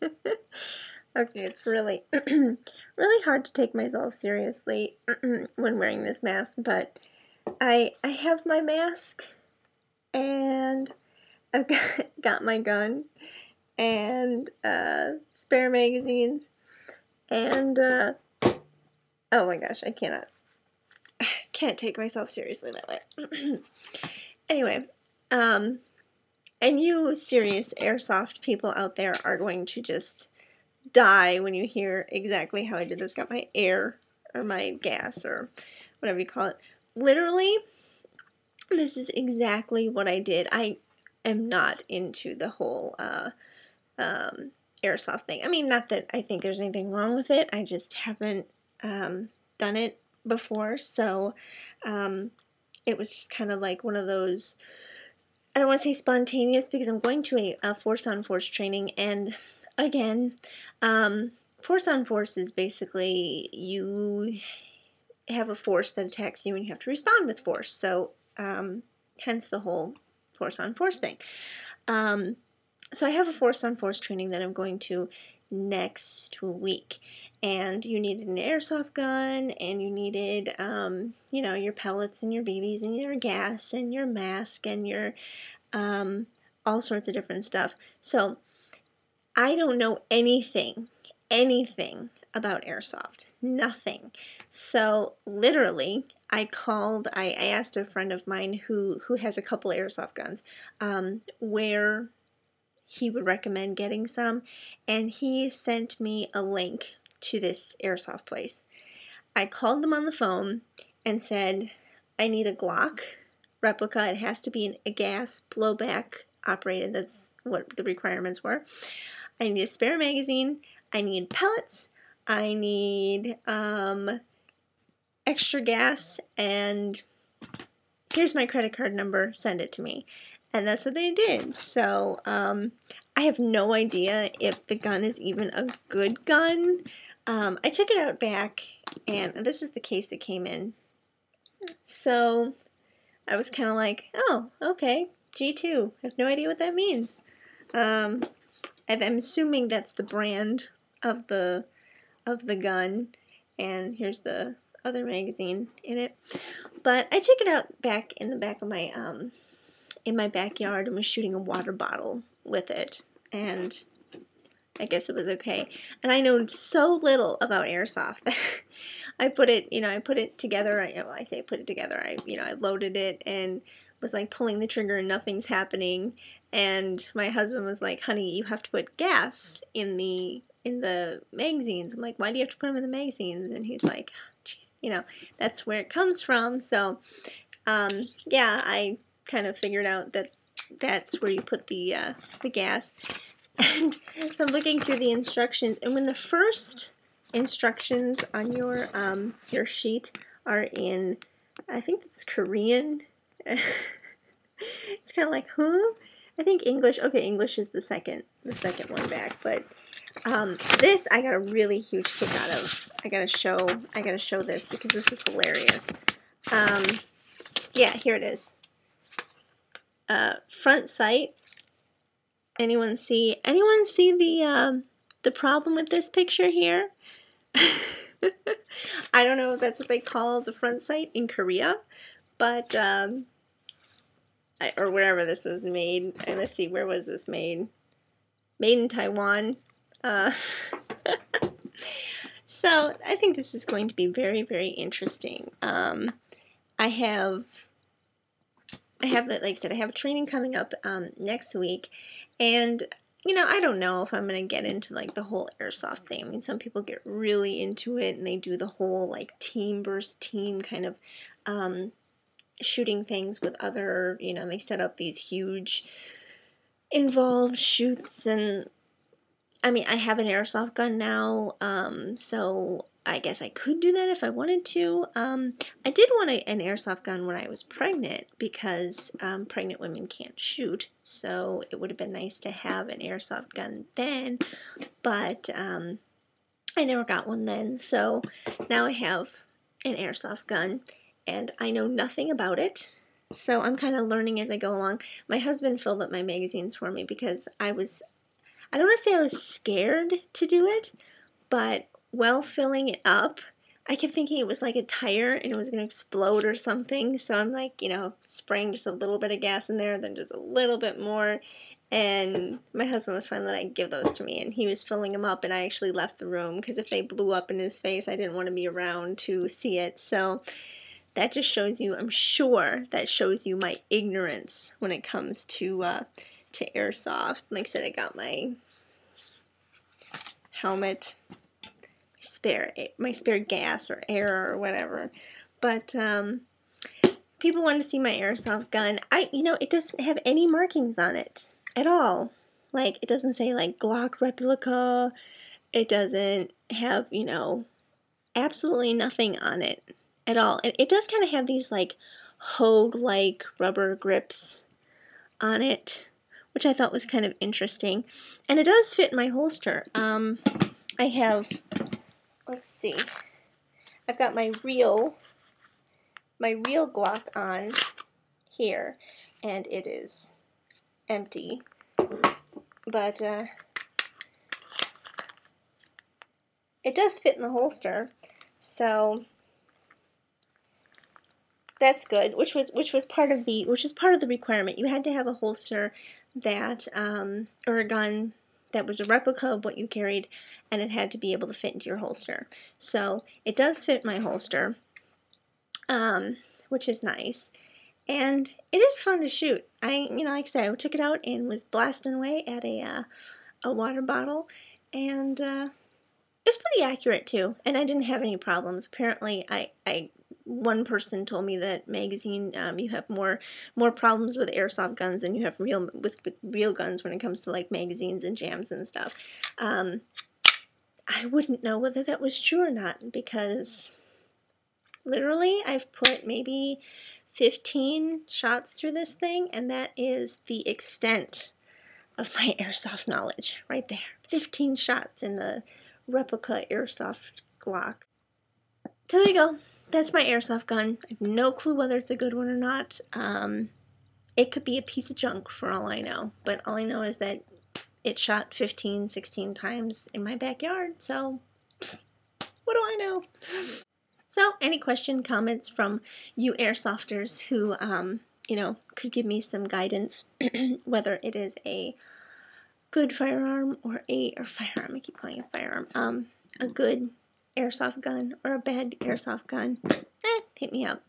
Okay, it's really, really hard to take myself seriously when wearing this mask, but I have my mask, and I've got my gun, and spare magazines, and oh my gosh, I can't take myself seriously that way. Anyway, um, and you serious airsoft people out there are going to just die when you hear exactly how I did this. Got my air or my gas or whatever you call it. Literally, this is exactly what I did. I am not into the whole airsoft thing. I mean, not that I think there's anything wrong with it. I just haven't done it before. So it was just kind of like one of those, I don't want to say spontaneous because I'm going to a force on force training, and again, force on force is basically you have a force that attacks you and you have to respond with force. So hence the whole force on force thing. So I have a force on force training that I'm going to next week, and you needed an airsoft gun, and you needed your pellets and your BBs and your gas and your mask and your all sorts of different stuff. So I don't know anything about airsoft. Nothing. So literally, I asked a friend of mine who has a couple airsoft guns, where he would recommend getting some, and he sent me a link to this airsoft place. I called them on the phone and said, I need a Glock replica. It has to be a gas blowback operated. That's what the requirements were. I need a spare magazine. I need pellets. I need extra gas, and here's my credit card number. Send it to me. And that's what they did. So I have no idea if the gun is even a good gun. I took it out back, and this is the case it came in. So I was kind of like, oh, okay, G2. I have no idea what that means. And I'm assuming that's the brand of the gun. And here's the other magazine in it. But I took it out back in the back of my in my backyard and was shooting a water bottle with it, and I guess it was okay. And I know so little about airsoft. I put it together. I say put it together. I loaded it and was like pulling the trigger and nothing's happening. And my husband was like, "Honey, you have to put gas in the magazines." I'm like, "Why do you have to put them in the magazines?" And he's like, "Jeez, that's where it comes from." So, yeah, I kind of figured out that that's where you put the gas. And so I'm looking through the instructions, and when the first instructions on your sheet are in, I think it's Korean. It's kind of like, huh? I think English. Okay, English is the second one back, but this I got a really huge kick out of. I gotta show this because this is hilarious. Yeah, here it is. Front sight. Anyone see the problem with this picture here? I don't know if that's what they call the front sight in Korea, but or wherever this was made. And let's see, where was this made? Made in Taiwan. So I think this is going to be very, very interesting. I have, like I said, I have a training coming up next week, and I don't know if I'm gonna get into like the whole airsoft thing. I mean, some people get really into it and they do the whole like team versus team kind of shooting things with other, they set up these huge involved shoots. And I mean, I have an airsoft gun now, so I guess I could do that if I wanted to. I did want an airsoft gun when I was pregnant because pregnant women can't shoot, so it would have been nice to have an airsoft gun then, but I never got one then, so now I have an airsoft gun, and I know nothing about it, so I'm kind of learning as I go along. My husband filled up my magazines for me because I I don't want to say I was scared to do it, but while filling it up, I kept thinking it was like a tire and it was going to explode or something. So I'm like, spraying just a little bit of gas in there, then just a little bit more. And my husband was finally like, give those to me. And he was filling them up, and I actually left the room because if they blew up in his face, I didn't want to be around to see it. So that just shows you, I'm sure that shows you my ignorance when it comes to airsoft. Like I said, I got my helmet, my spare gas or air or whatever. But people want to see my airsoft gun. It doesn't have any markings on it at all. Like, it doesn't say like Glock replica. It doesn't have, absolutely nothing on it at all. And it does kind of have these like Hogue-like rubber grips on it, which I thought was kind of interesting. And it does fit my holster. I have, let's see, I've got my real Glock on here, and it is empty, but it does fit in the holster, so that's good. Which was part of the requirement. You had to have a holster that or a gun that was a replica of what you carried, and it had to be able to fit into your holster. So it does fit my holster, which is nice. And it is fun to shoot. Like I said, I took it out and was blasting away at a water bottle, and it's pretty accurate too. And I didn't have any problems. Apparently, one person told me that magazine, you have more problems with airsoft guns than you have with real guns when it comes to like magazines and jams and stuff. I wouldn't know whether that was true or not, because literally I've put maybe 15 shots through this thing, and that is the extent of my airsoft knowledge right there. 15 shots in the replica airsoft Glock. So there you go. That's my airsoft gun. I have no clue whether it's a good one or not. It could be a piece of junk for all I know, but all I know is that it shot 15, 16 times in my backyard, so what do I know? So, any comments from you airsofters who, could give me some guidance, whether it is a good firearm or firearm, I keep calling it firearm, a good airsoft gun or a bad airsoft gun, hit me up.